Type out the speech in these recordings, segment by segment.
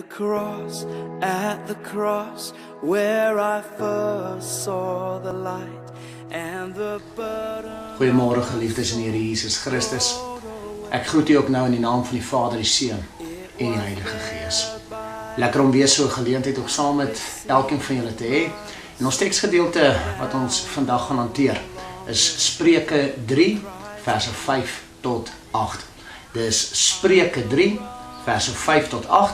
at the cross, where I first saw the light and the burden. Goeiemôre geliefdes in Here Jesus Christus. Ek groet u ook nou in die naam van die Vader, die Seun en die Heilige Gees. Lekker om weer so 'n geleentheid ook saam met elkeen van julle te hê. En ons teksgedeelte wat ons vandag gaan hanteer is Spreuke 3 verse 5 tot 8. Dis Spreuke 3 verse 5 tot 8.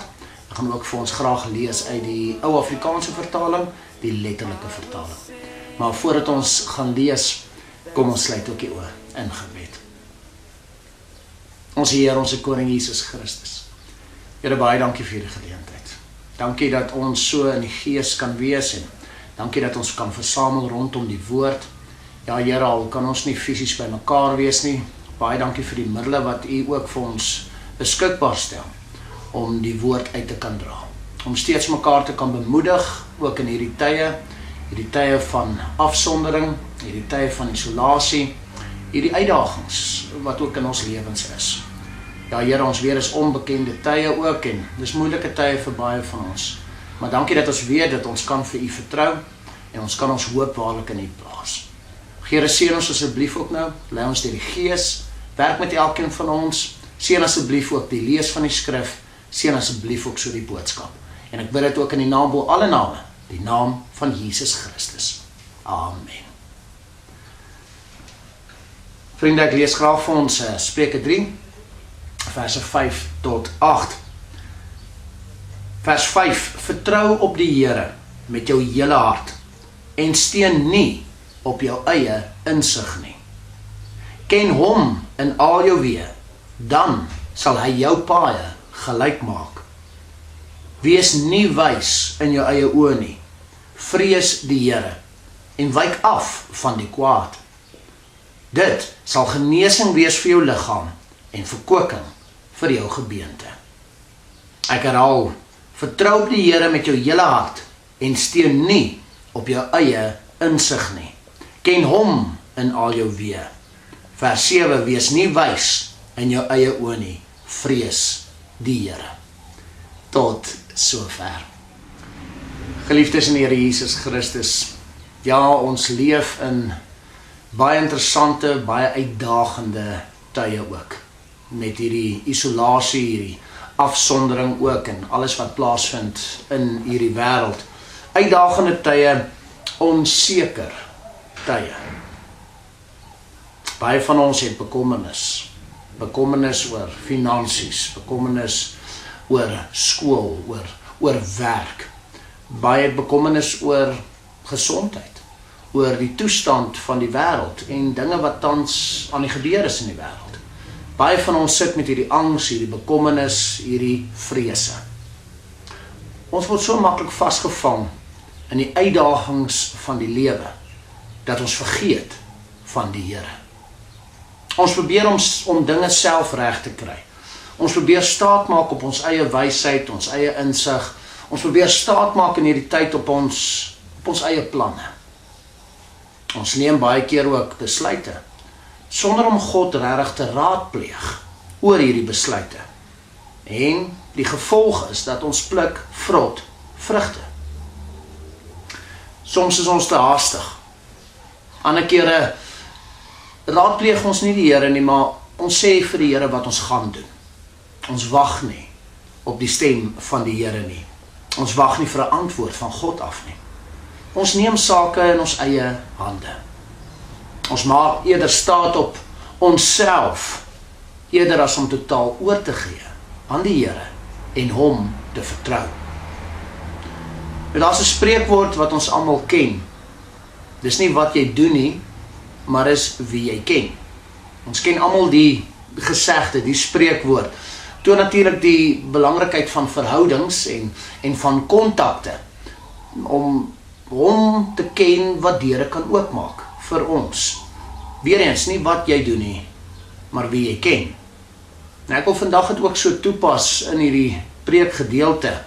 Ek gaan ook vir ons graag lees uit die ou Afrikaanse vertaling, die letterlike vertaling. Maar voordat ons gaan lees, kom ons sluit ook die oë in gebed. Ons Heer, ons Koning Jesus Christus. Here, baie dankie vir die geleentheid. Dankie dat ons so in die Gees kan wees en dankie dat ons kan versamel rondom die woord. Ja, Here, al kan ons nie fisies by mekaar wees nie. Baie dankie vir die middele wat u ook vir ons beskikbaar stel om die woord uit te kan dra. Om steeds mekaar te kan bemoedig, ook in hierdie tye van afsondering, hierdie tye van isolasie, hierdie uitdagings wat ook in ons lewens is. Ja, Here, ons weer is onbekende tye ook en dis moeilike tye vir baie van ons. Maar dankie dat ons weet dat ons kan vir u vertrou en ons kan ons hoop waarlik in u plaas. Here, seën ons asseblief ook nou, lei ons deur die Gees, werk met elkeen van ons, seën asseblief ook die lees van die skrif, seën asseblief ook so die boodskap. En ek bid dit ook in die naam bo alle name, die naam van Jesus Christus. Amen. Vriende, ek lees graag vir ons Spreuke 3, verse 5 tot 8. Vers 5, vertrou op die Here met jou hele hart en steun nie op jou eie insig nie. Ken hom in al jou weë, dan sal hy jou paaie gelyk maak. Wees nie wys in jou eie oë nie. Vrees die Here en wyk af van die kwaad. Dit sal genesing wees vir jou liggaam en verkwikking vir jou gebeente. Ek herhaal, vertrou op die Here met jou hele hart en steun nie op jou eie insig nie. Ken hom in al jou weë. Vers 7, wees nie wys in jou eie oë nie. Vrees die Here. Tot sover. Geliefdes in die Here Jesus Christus, ja, ons leef in baie interessante, baie uitdagende tye ook. Met hierdie isolasie, hierdie afsondering ook en alles wat plaasvind in hierdie wêreld. Uitdagende tye, onseker tye. Baie van ons het bekommernis. Bekommernis oor finansies, bekommernis oor skool, oor werk. Baie bekommernis oor gesondheid, oor die toestand van die wêreld en dinge wat tans aan die gebeur is in die wêreld. Baie van ons sit met hierdie angs, hierdie bekommernis, hierdie vrese. Ons word so maklik vasgevang in die uitdagings van die lewe, dat ons vergeet van die Here. Ons probeer om dinge self reg te kry. Ons probeer staat maak op ons eie wysheid, ons eie insig. Ons probeer staat maak in hierdie tyd op ons eie planne. Ons neem baie keer ook besluite, sonder om God regtig te raadpleeg oor hierdie besluite. En die gevolg is dat ons pluk vrot vrugte. Soms is ons te haastig. Ander kere raadpleeg ons nie die Here nie, maar ons sê vir die Here wat ons gaan doen. Ons wag nie op die stem van die Here nie. Ons wag nie vir 'n antwoord van God af nie. Ons neem sake in ons eie hande. Ons maak eerder staat op onsself, eerder as om totaal oor te gee aan die Here en hom te vertrou. Daar's 'n spreekwoord wat ons almal ken. Dis nie wat jy doen nie, maar is wie jy ken. Ons ken almal die gesegde, die spreekwoord. Toon natuurlik die belangrikheid van verhoudings en van kontakte, om hom te ken wat deure kan oopmaak vir ons. Weereens, nie wat jy doen nie, maar wie jy ken. Nou, ek wil vandag het ook so toepas in hierdie preekgedeelte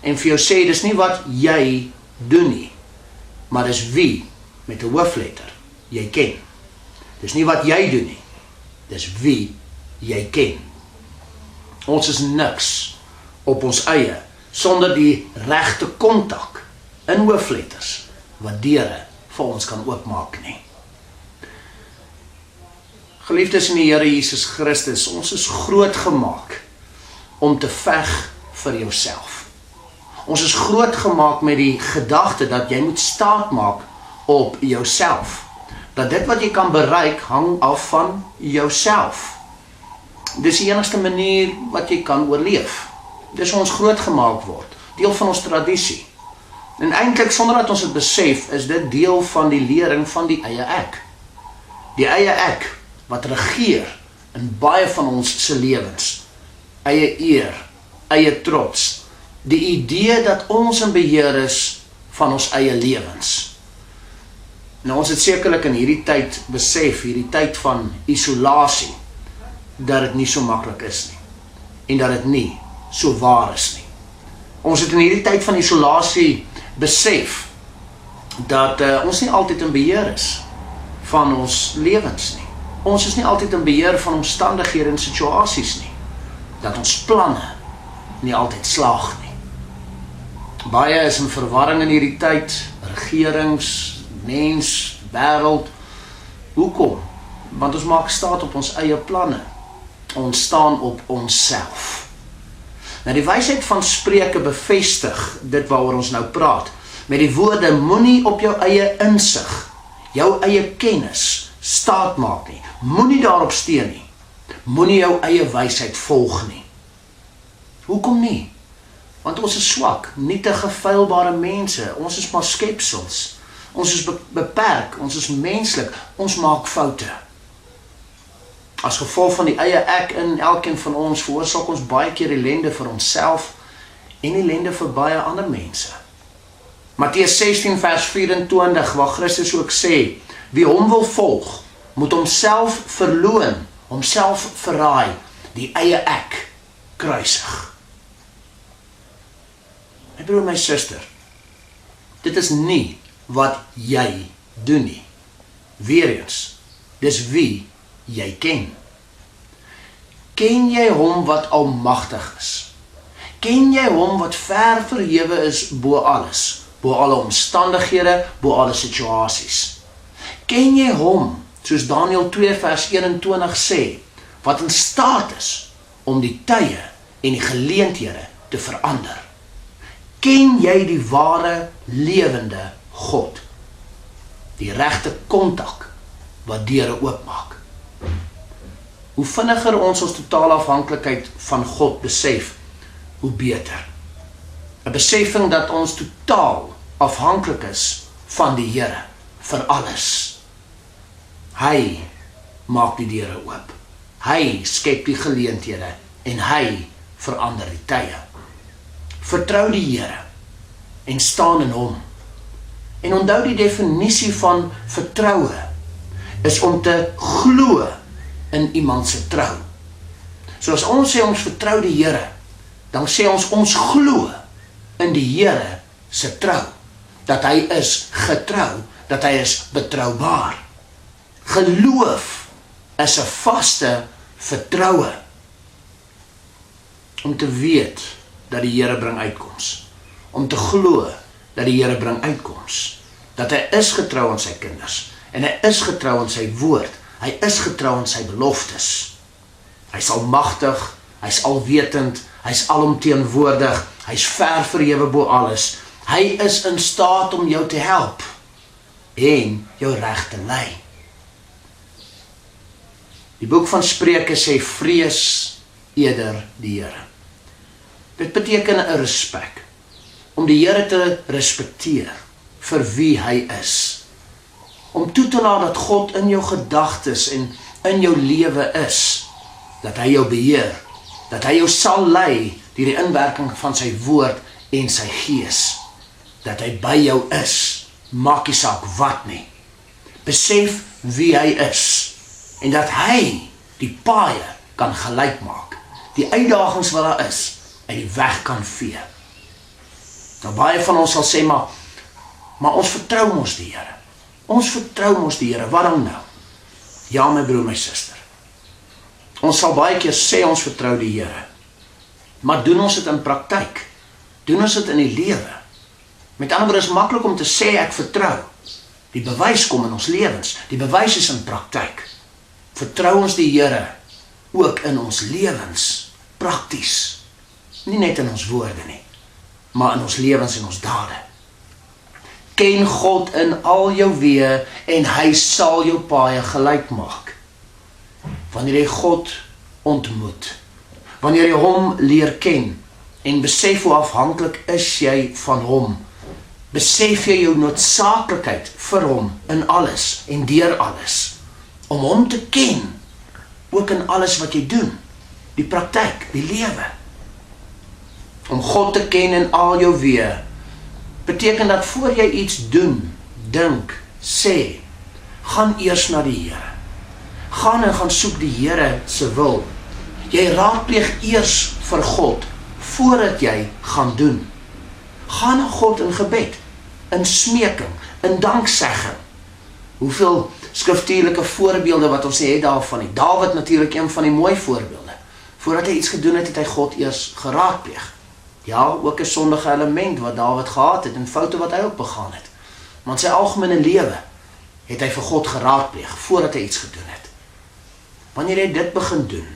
en vir jou sê, dis nie wat jy doen nie, maar dis wie, met 'n hoofletter, jy ken. Dis nie wat jy doen nie, dis wie jy ken. Ons is niks op ons eie sonder die regte kontak in hoofletters wat deure vir ons kan oopmaak nie. Geliefdes in die Here Jesus Christus, ons is groot gemaak om te veg vir jouself. Ons is groot gemaak met die gedagte dat jy moet staat maak op jouself. Dat dit wat jy kan bereik hang af van jouself. Dis die enigste manier wat jy kan oorleef. Dis hoe ons groot gemaak word, deel van ons tradisie. En eintlik sonder dat ons dit besef, is dit deel van die lering van die eie ek. Die eie ek wat regeer in baie van ons se lewens. Eie eer, eie trots. Die idee dat ons in beheer is van ons eie lewens. Nou ons het sekerlik in hierdie tyd besef, hierdie tyd van isolasie, dat dit nie so maklik is nie. En dat dit nie so waar is nie. Ons het in hierdie tyd van isolasie besef dat ons nie altyd in beheer is van ons lewens nie. Ons is nie altyd in beheer van omstandighede en situasies nie. Dat ons planne nie altyd slaag nie. Baie is in verwarring in hierdie tyd, regerings, mens, wêreld. Hoekom? Want ons maak staat op ons eie planne. Ons staan op onsself. Nou die wysheid van Spreuke bevestig dit waaroor ons nou praat. Met die woorde, moenie op jou eie insig, jou eie kennis staat maak nie. Moenie daarop steun nie. Moenie jou eie wysheid volg nie. Hoekom nie? Want ons is swak, nietige, feilbare mense. Ons is maar skepsels. Ons is beperk, ons is menslik, ons maak foute. As gevolg van die eie ek in elkeen van ons veroorsaak ons baie keer ellende vir onsself en ellende vir baie ander mense. Matteus 16 vers 24 waar Christus ook sê, wie hom wil volg, moet homself verloon, homself verraai, die eie ek kruisig. My broer, my suster, dit is nie wat jy doen nie. Weereens, dis wie jy ken. Ken jy hom wat almagtig is? Ken jy hom wat ver verhewe is bo alles, bo alle omstandighede, bo alle situasies? Ken jy hom, soos Daniël 2 vers 21 sê, wat in staat is om die tye en die geleenthede te verander? Ken jy die ware, lewende God? Die regte kontak wat deure oopmaak. Hoe vinniger ons totale afhanklikheid van God besef, hoe beter. 'n Besefing dat ons totaal afhanklik is van die Here vir alles. Hy maak die deure oop. Hy skep die geleenthede en hy verander die tye. Vertrou die Here en staan in hom. En onthou die definisie van vertroue is om te glo in iemand se trou. So as ons sê ons vertrou die Here, dan sê ons glo in die Here se trou. Dat hy is getrou, dat hy is betroubaar. Geloof is 'n vaste vertroue. Om te weet dat die Here bring uitkoms. Om te glo dat die Here bring uitkoms. Dat hy is getrou aan sy kinders. En hy is getrou aan sy woord. Hy is getrou aan sy beloftes. Hy is almagtig, hy is alwetend, hy is alomteenwoordig, hy is ver verhewe bo alles. Hy is in staat om jou te help en jou reg te lei. Die boek van Spreuke sê, vrees eerder die Here. Dit beteken 'n respek, om die Here te respekteer vir wie hy is. Om toe te laat dat God in jou gedagtes en in jou lewe is, dat hy jou beheer, dat hy jou sal lei deur die inwerking van sy woord en sy gees, dat hy by jou is, maak nie saak wat nie. Besef wie hy is, en dat hy die paaie kan gelyk maak, die uitdagings wat daar is, uit die weg kan vee. Nou baie van ons sal sê, maar ons vertrou mos die Here. Ons vertrou mos die Here, waarom nou? Ja, my broer, my suster. Ons sal baie keer sê ons vertrou die Here, maar doen ons dit in praktyk? Doen ons dit in die lewe? Met ander woorde, is maklik om te sê ek vertrou. Die bewys kom in ons lewens. Die bewys is in praktyk. Vertrou ons die Here ook in ons lewens, prakties. Nie net in ons woorde nie, maar in ons lewens en ons dade. Ken God in al jou weë en hy sal jou paaie gelyk maak. Wanneer jy God ontmoet, wanneer jy hom leer ken en besef hoe afhanklik is jy van hom, besef jy jou noodsaaklikheid vir hom in alles en deur alles, om hom te ken, ook in alles wat jy doen, die praktyk, die lewe. Om God te ken in al jou weë, beteken dat voor jy iets doen, dink, sê, gaan eers na die Here. Gaan en gaan soek die Here se wil. Jy raadpleeg eers vir God, voordat jy gaan doen. Gaan na God in gebed, in smeking, in danksegging. Hoeveel skriftuurlike voorbeelde wat ons het daarvan nie. Dawid natuurlik een van die mooi voorbeelde. Voordat hy iets gedoen het, het hy God eers geraadpleeg. Ja, ook 'n sondige element wat Dawid gehad het en foute wat hy ook begaan het. Maar in sy algemene lewe het hy vir God geraadpleeg voordat hy iets gedoen het. Wanneer jy dit begin doen,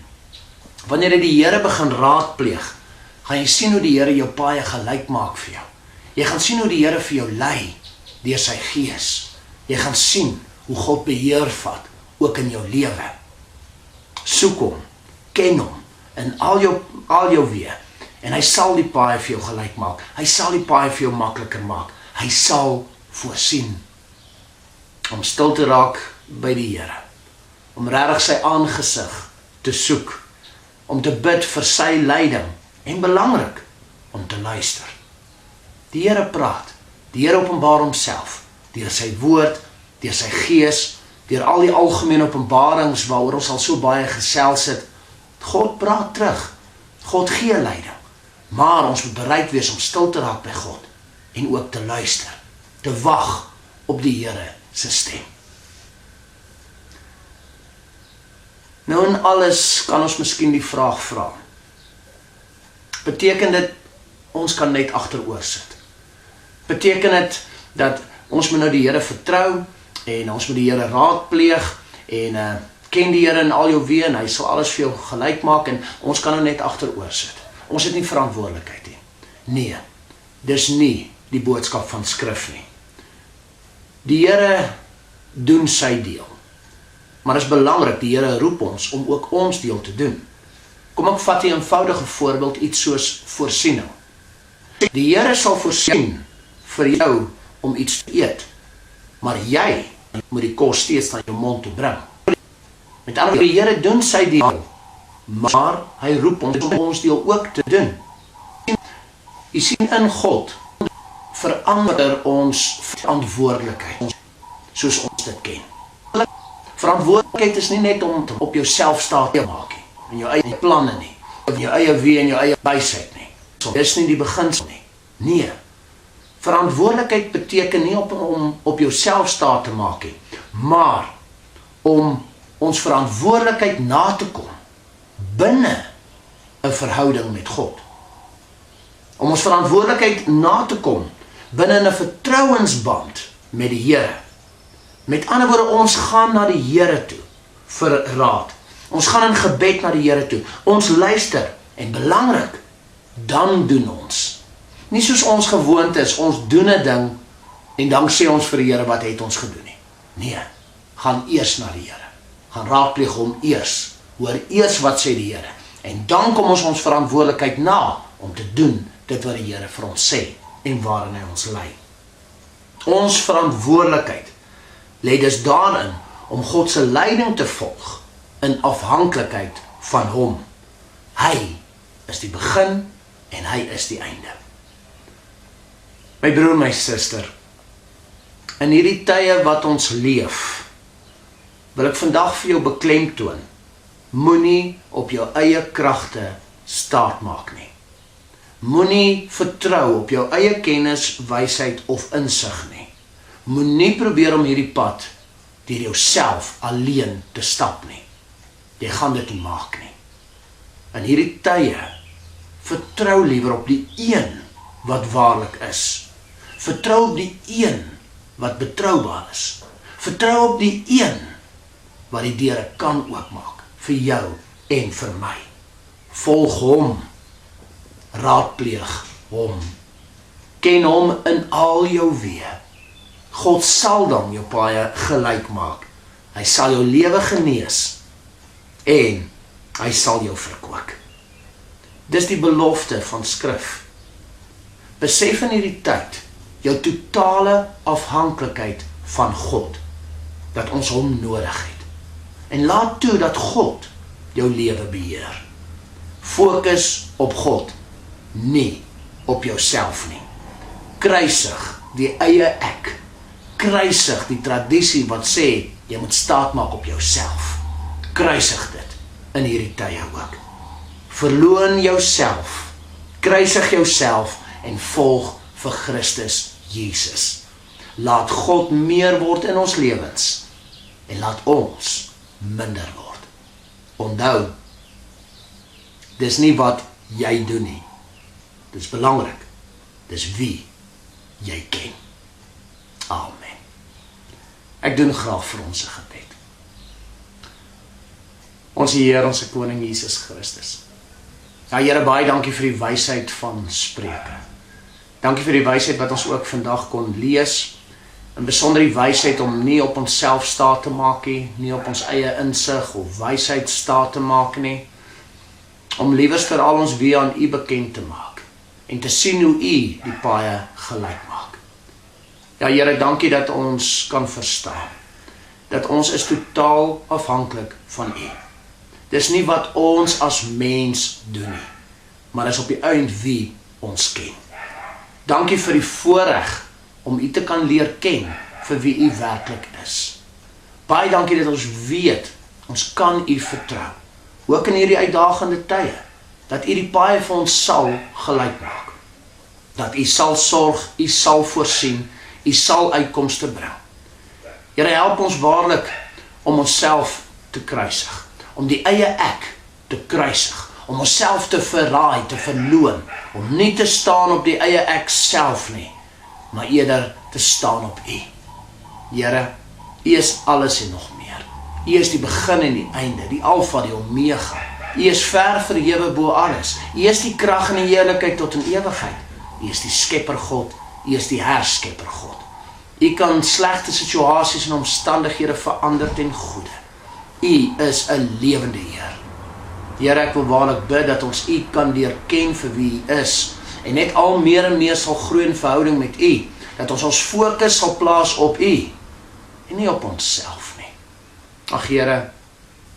wanneer jy die Here begin raadpleeg, gaan jy sien hoe die Here jou paaie gelyk maak vir jou. Jy gaan sien hoe die Here vir jou lei deur sy Gees. Jy gaan sien hoe God beheer vat, ook in jou lewe. Soek hom, ken hom in al jou weë. En hy sal die paaie vir jou gelyk maak. Hy sal die paaie vir jou makliker maak. Hy sal voorsien. Om stil te raak by die Here. Om regtig sy aangesig te soek. Om te bid vir sy leiding. En belangrik, om te luister. Die Here praat. Die Here openbaar homself. Deur sy woord, deur sy Gees, deur al die algemene openbarings waaroor ons al so baie gesels het. God praat terug. God gee leiding. Maar ons moet bereid wees om stil te raak by God en ook te luister, te wag op die Here se stem. Nou in alles kan ons miskien die vraag vra. Beteken dit ons kan net agteroor sit? Beteken dit dat ons moet nou die Here vertrou en ons moet die Here raadpleeg en ken die Here in al jou weë en hy sal alles vir jou gelyk maak en ons kan nou net agteroor sit? Ons het nie verantwoordelikheid nie. Nee, dis nie die boodskap van Skrif nie. Die Here doen sy deel. Maar dit is belangrik, die Here roep ons om ook ons deel te doen. Kom ek vat 'n eenvoudige voorbeeld, iets soos voorsiening. Die Here sal voorsien vir jou om iets te eet, maar jy moet die kos steeds aan jou mond toe bring. Met ander woorde, die Here doen sy deel, maar hy roep ons om ons deel ook te doen. Jy sien, in God verander ons verantwoordelikheid, soos ons dit ken. Verantwoordelikheid is nie net om op jouself staat te maak nie, en jou eie planne nie, of jou eie wie en jou eie wysheid nie. Dis nie die beginsel nie. Nee. Verantwoordelikheid beteken nie om op jouself staat te maak nie, maar om ons verantwoordelikheid na te kom binne 'n verhouding met God. Om ons verantwoordelikheid na te kom binne 'n vertrouensband met die Here. Met ander woorde, ons gaan na die Here toe vir raad. Ons gaan in gebed na die Here toe. Ons luister en belangrik, dan doen ons. Nie soos ons gewoond is, ons doen 'n ding en dan sê ons vir die Here, wat het ons gedoen nie. Nee, gaan eers na die Here. Gaan raadpleeg hom eers. Hoor eers wat sê die Here. En dan kom ons verantwoordelikheid na om te doen dit wat die Here vir ons sê en waarin hy ons lei. Ons verantwoordelikheid lê dus daarin om God se leiding te volg in afhanklikheid van hom. Hy is die begin en hy is die einde. My broer, my suster, in hierdie tye wat ons leef, wil ek vandag vir jou beklemtoon, moenie op jou eie kragte staat maak nie. Moenie vertrou op jou eie kennis, wysheid of insig nie. Moenie probeer om hierdie pad deur jouself alleen te stap nie. Jy gaan dit nie maak nie. In hierdie tye, vertrou liewer op die een wat waarlik is. Vertrou op die een wat betroubaar is. Vertrou op die een wat die deure kan oopmaak vir jou en vir my. Volg hom, raadpleeg hom, ken hom in al jou weë. God sal dan jou paaie gelyk maak. Hy sal jou lewe genees en hy sal jou verkoop. Dis die belofte van skrif. Besef in hierdie tyd jou totale afhanklikheid van God, dat ons hom nodig het. En laat toe dat God jou lewe beheer. Fokus op God, nie op jouself nie. Kruisig die eie ek. Kruisig die tradisie wat sê, jy moet staat maak op jouself. Kruisig dit in hierdie tye ook. Verloon jouself, kruisig jouself en volg vir Christus Jesus. Laat God meer word in ons lewens en laat ons minder word. Onthou, dis nie wat jy doen nie. Dis belangrik. Dis wie jy ken. Amen. Ek doen graag vir ons gebed. Ons Heer, ons Koning Jesus Christus. Ja, Here, baie dankie vir die wysheid van Spreuke. Dankie vir die wysheid wat ons ook vandag kon lees. In besonder die wysheid om nie op onsself staat te maak nie op ons eie insig of wysheid staat te maak nie. Om liewers vir al ons wie aan U bekend te maak en te sien hoe U die paaie gelyk maak. Ja, Here, dankie dat ons kan verstaan dat ons is totaal afhanklik van U. Dis nie wat ons as mens doen nie, maar is op die eind wie ons ken. Dankie vir die voorreg om U te kan leer ken vir wie U werklik is. Baie dankie dat ons weet, ons kan U vertrou, ook in hierdie uitdagende tye, dat U die paaie vir ons sal gelyk maak. Dat U sal sorg, U sal voorsien, U sal uitkomste bring. Here, help ons waarlik om onsself te kruisig, om die eie ek te kruisig, om onsself te verraai, te verloon, om nie te staan op die eie ek self nie, maar eerder te staan op U. Here, U is alles en nog meer. U is die begin en die einde, die alfa, die omega. U is ver verhewe bo alles. U is die krag en die heerlikheid tot in ewigheid. U is die skepper God, U is die herskepper God. U kan slegte situasies en omstandighede verander ten goeie. U is 'n lewende Heer. Here, ek wil waarlik bid dat ons U kan leer ken vir wie U is, en net al meer en meer sal groei in verhouding met U, dat ons fokus sal plaas op U, en nie op onsself nie. Ag Here,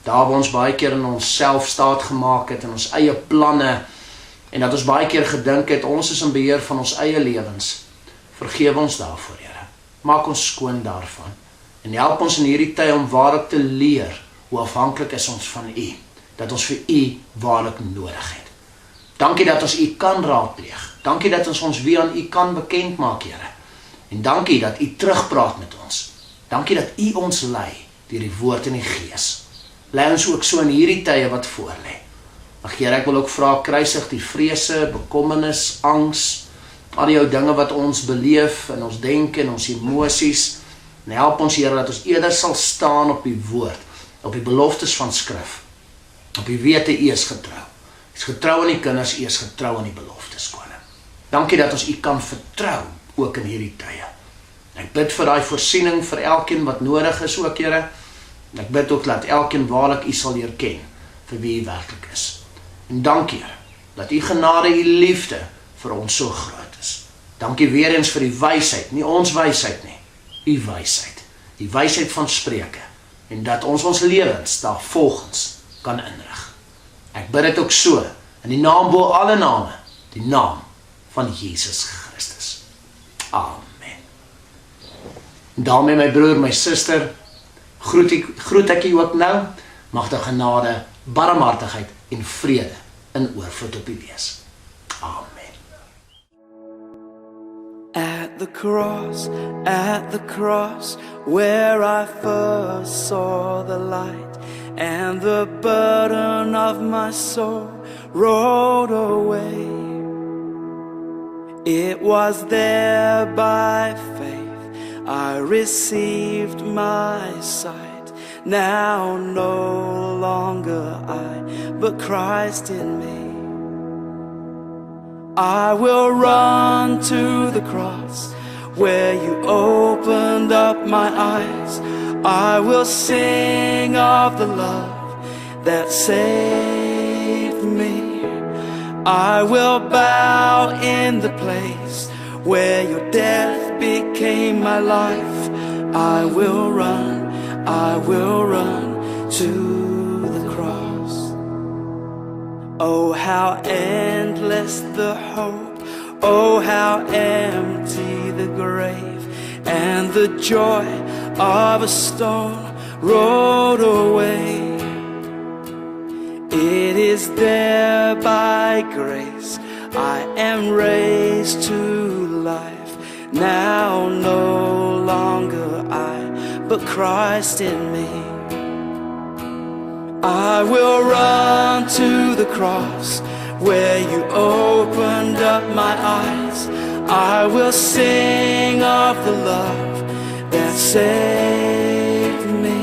daar waar ons baie keer in onsself staat gemaak het, in ons eie planne, en dat ons baie keer gedink het, ons is in beheer van ons eie lewens, vergewe ons daarvoor, Here. Maak ons skoon daarvan, en help ons in hierdie tyd om waarlik te leer, hoe afhanklik is ons van U, dat ons vir U waarlik nodig het. Dankie dat ons U kan raadpleeg, dankie dat ons wie aan U kan bekend maak, Here, en dankie dat U terugpraat met ons, dankie dat U ons lei, deur die woord en die gees. Lei ons ook so in hierdie tye wat voor lê. Ag Here, ek wil ook vra, kruisig die vrese, bekommernis, angs, al die ou dinge wat ons beleef in ons denke en ons emosies, en help ons Here dat ons eerder sal staan op die woord, op die beloftes van skrif, op die wete U is getrou. U is getrou aan die kinders, U is getrou aan die beloftes, Koning. Dankie dat ons U kan vertrou, ook in hierdie tye. Ek bid vir daai voorsiening vir elkeen wat nodig is ook, Here. En ek bid ook dat elkeen waarlik U sal leer ken vir wie U werklik is. En dankie, Here, dat U genade, U liefde vir ons so groot is. Dankie weer eens vir die wysheid, nie ons wysheid nie, U wysheid. Die wysheid van Spreuke, en dat ons lewens daar volgens kan inrig. Ek bid dit ook so, in die naam bo alle name, die naam van Jesus Christus. Amen. En daarmee my broer, my suster, groet ek u ook nou, mag die genade, barmhartigheid en vrede in oorvloed op u wees. Amen. At the cross, where I first saw the light, and the burden of my soul rolled away. It was there by faith I received my sight. Now no longer I, but Christ in me. I will run to the cross where you opened up my eyes. I will sing of the love that saved me. I will bow in the place where your death became my life. I will run to the cross. Oh, how endless the hope, oh, how empty the grave, and the joy of a stone rolled away. It is there by grace I am raised to life. Now no longer I, but Christ in me. I will run to the cross where you opened up my eyes. I will sing of the love that saved me.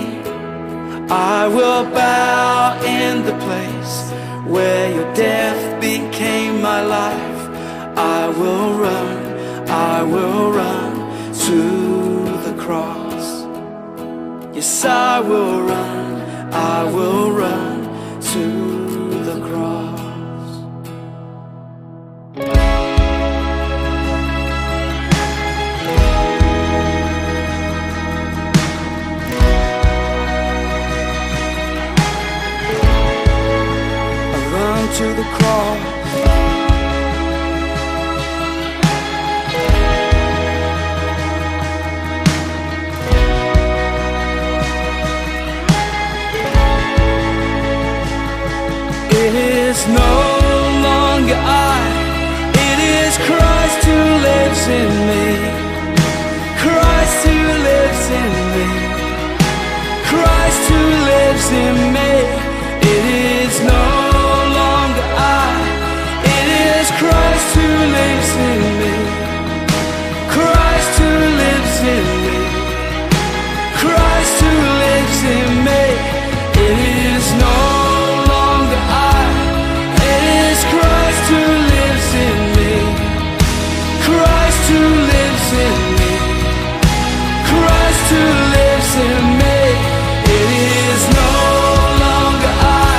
I will bow in the place where your death became my life. I will run to the cross. Yes, I will run to the cross. To the cross. It is no longer I, it is Christ who lives in me. Christ who lives in me. Christ who lives in me. It is no Christ who lives in me. Christ who lives in me. Christ who lives in me. It is no longer I, it is Christ who lives in me. Christ who lives in me. Christ who lives in me. It is no longer I,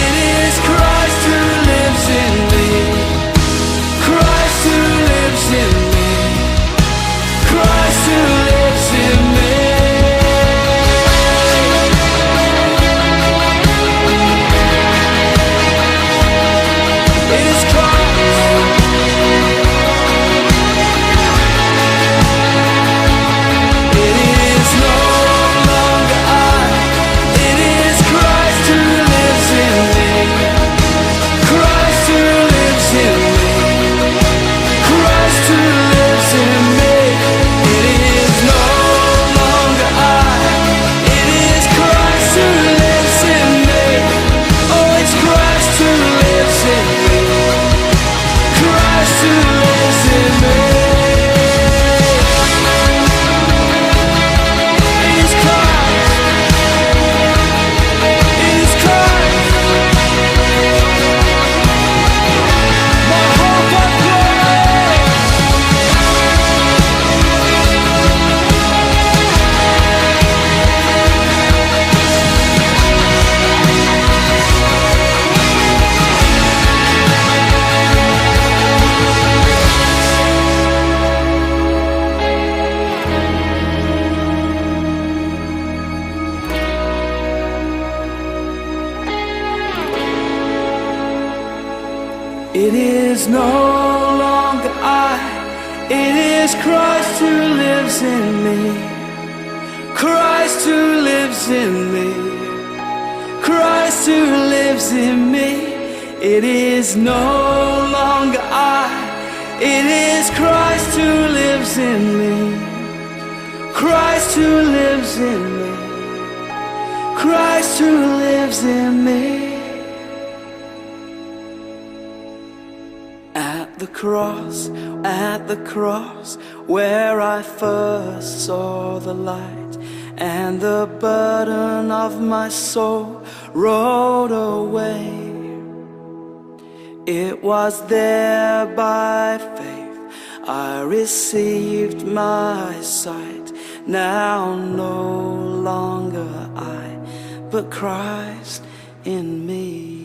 it is Christ who lives in me. Christ who lives in me. Christ who lives in me. It is Christ. It is no longer I, it is Christ who lives in me. Christ who lives in me. Christ who lives in me. It is no longer I, it is Christ who lives in me. Oh, it's Christ who lives in me. Christ who lives in me. It is Christ. It is Christ. My hope and glory. It is no longer I, it is Christ who lives in me. Christ who lives in me. Christ who lives in me. It is no longer I, it is Christ who lives in me. Christ who lives in me. Christ who lives in me. At the the cross, where I first saw the light, and the burden of my soul rolled away. It was there by faith I received my sight. Now no longer I, but Christ in me.